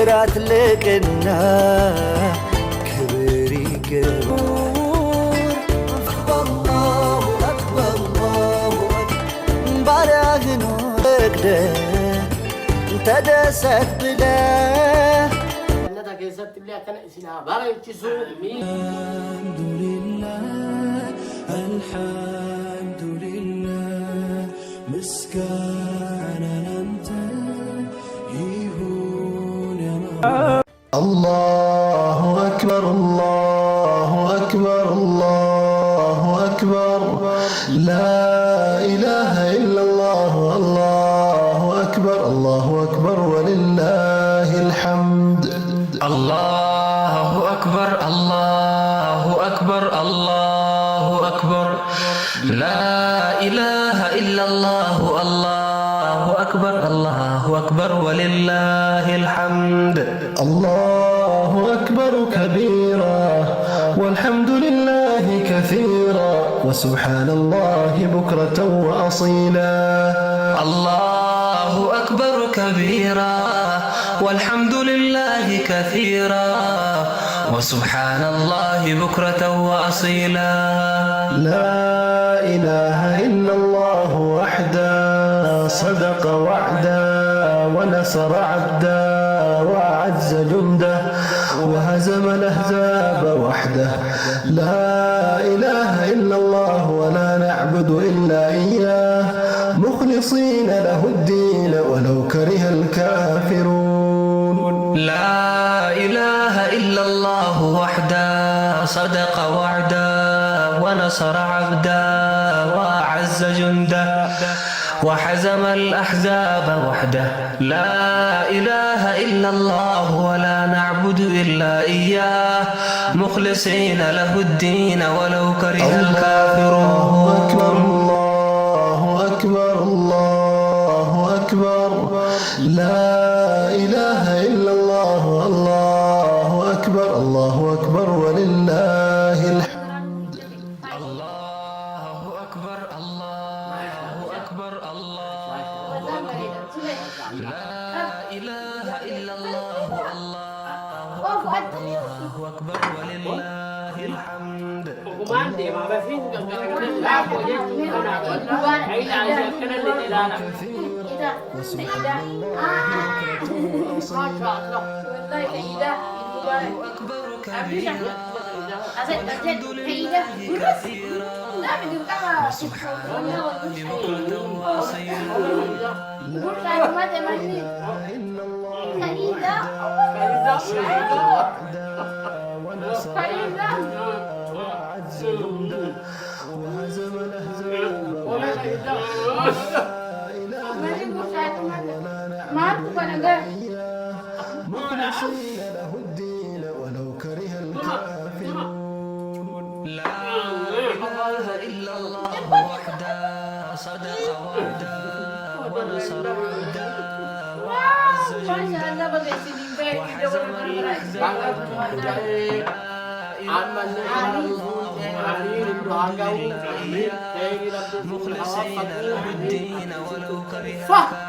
رات لكنا كبري كبر الله أكبر الله أكبر بارغنو لكده تدست بلا نتا كيسات اللي كان اسمها باريتشسو الحمد لله الحمد لله مسكانا أنت الله أكبر الله أكبر الله أكبر لا إله إلا الله الله أكبر الله أكبر ولله الحمد الله أكبر الله أكبر الله أكبر لا إله إلا الله الله أكبر الله أكبر ولله الحمد الله أكبر كبيرا والحمد لله كثيرا وسبحان الله بكرة وأصيلا الله أكبر كبيرا والحمد لله كثيرا وسبحان الله بكرة وأصيلا لا إله إلا الله وحده صدق وعدا ونصر عبدا وأعز جنده وهزم الأحزاب وحده لا إله إلا الله ولا نعبد إلا إياه مخلصين له الدين ولو كره الكافرون لا إله إلا الله وحده صدق وعدا ونصر عبدا وأعز جنده وحزم الأحزاب وحده لا إله إلا الله ولا نعبد إلا إياه مخلصين له الدين ولو كره الكافرون الله أكبر الله أكبر لا إله إلا الله الله أكبر الله أكبر ولله الحمد الله أكبر الله أكبر الله لا إله إلا الله الله أكبر ولله الحمد وكمان دي ما بفين لا بوجه أنا ولا عيد على كنا اللي لا أكبر كبيرا والحمد لله كثيرا وسبحان الله بكرة وأصيلا ونصر وأعز جنده وهزم الأحزاب لا إله إلا الله ولا نعبد إياه مخلصين له الدين ولو كره الكافرون لا إله إلا الله وحده صدق وعدا ونصر عبدا وأعز جندا وحزم الأحزاب وحده لا إله إلا الله مخلصين له الدين ولو كره الكافرون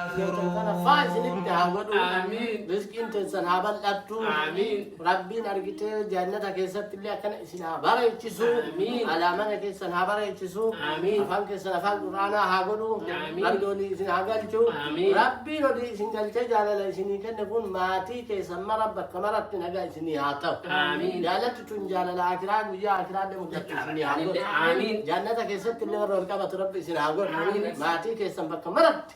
آمين رزقين تنسان هابل أبتو آمين ربين أرجتي جنة كيسات اللي أكن إسنا بارا يتشسو آمين على من كيسان هابرا يتشسو آمين فان كيسان فان قرانا هاغلو آمين ربي إسنا هاغلتو آمين ربي ودي إسنا جلتي جالا لإسني كن نكون ماتي كيسان مربك كمرت نجا إسني هاتو آمين جالت تنجالا لآخران ويا آخران مجد إسني هاغلو آمين جنة كيسات اللي ورقة ربي إسنا هاغلو آمين ماتي كيسان بكمرت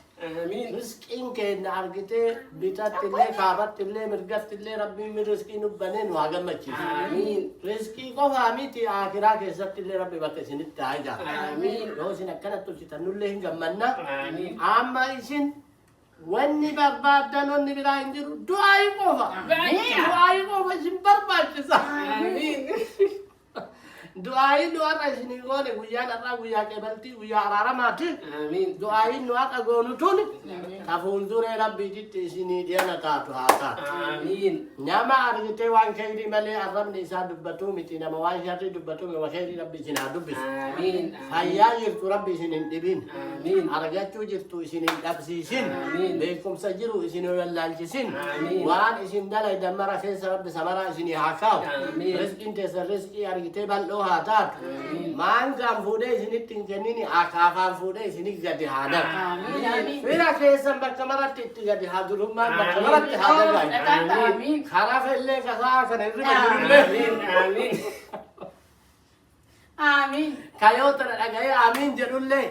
آمين رزقين كين أرجتي بيتات اللي كابت اللي مرقت اللي ربي من رزقين وبنين واجمع آمين رزقي قف آميتي آخرة كيسات اللي ربي بكسين التاجا آمين لو سنا كانت تلتنو اللي جمعنا آمين أما إيشين واني بربادن واني براين جرو دعاء قفا دعاء قفا جم برباد كسا آمين دعائي دعاء رئيسني قولي ويا نرى ويا كبرتي ويا عرارماتي آمين دعائي دعاء قولتون تفول دور ربي جت سني ديانا تاتو هاتا آمين نعم أرجتي وان خيري ملي أرم نساء دبتو متنا مواشاتي دبتو وخيري ربي سنا دبس آمين هيا يرتو ربي سنين دبين آمين أرجتو جرتو سنين دبسيسين آمين بيكم سجلوا سنين واللالجسين آمين وان اسم دلا يدمر خيس رب سمرا سني حكاو آمين رزق انت رزقي أرجتي بلو هاتات مان كان فودي سنين تنجنيني أكافان فودي سنين جدي هذا آمين فينا خيسم بكمرات تجدي هادرهم ما بكمرات هذا آمين خلاف اللي كذا كان آمين آمين آمين كيوتر أجاي آمين جلولة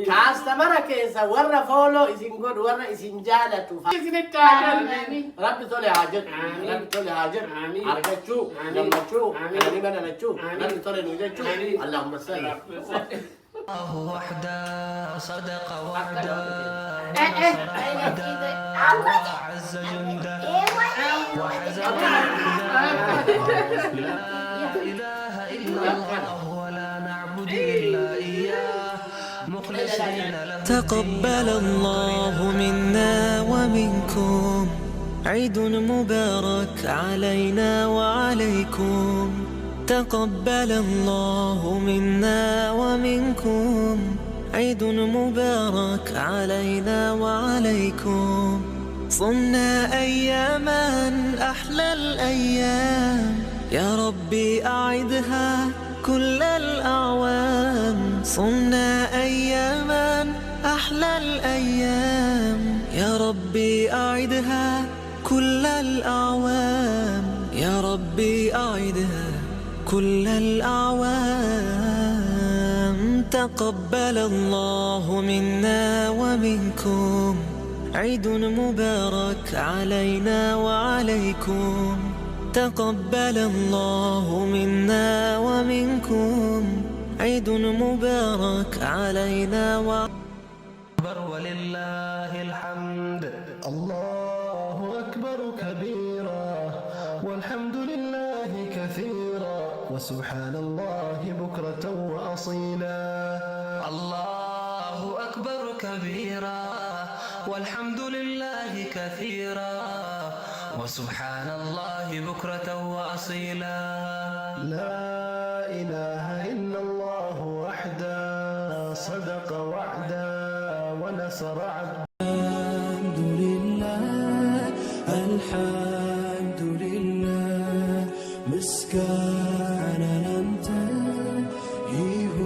كاستمر كيسا ورا فولو إسنقول ورا إسنجالة إسنك آمين رب تولي هاجر رب تولي هاجر أرجعشو جمعشو أنا من أنا شو رب تولي نوجشو اللهم صل الله وحده صدق وعده ونصر عبده وأعز جنده وحزم لا إله إلا الله ولا نعبد إلا إياه مخلصين له. تقبل الله منا ومنكم عيد مبارك علينا وعليكم. تقبل الله منا ومنكم عيد مبارك علينا وعليكم. صمنا أياما أحلى الأيام يا ربي أعدها كل الأعوام. صمنا أياما أحلى الأيام يا ربي أعدها كل الأعوام. يا ربي أعدها كل الأعوام. تقبل الله منا ومنكم عيد مبارك علينا وعليكم. تقبل الله منا ومنكم عيد مبارك علينا ولله الحمد. الله أكبر كبيرا والحمد لله كثيرا وسبحان الله بكرة وأصيلا. الله أكبر كبيرا والحمد لله كثيرا وسبحان الله بكرة وأصيلا. لا إله إلا الله وحده صدق وعدا ونصر عبدا. الحمد لله الحمد لله مسكان لم تنهيه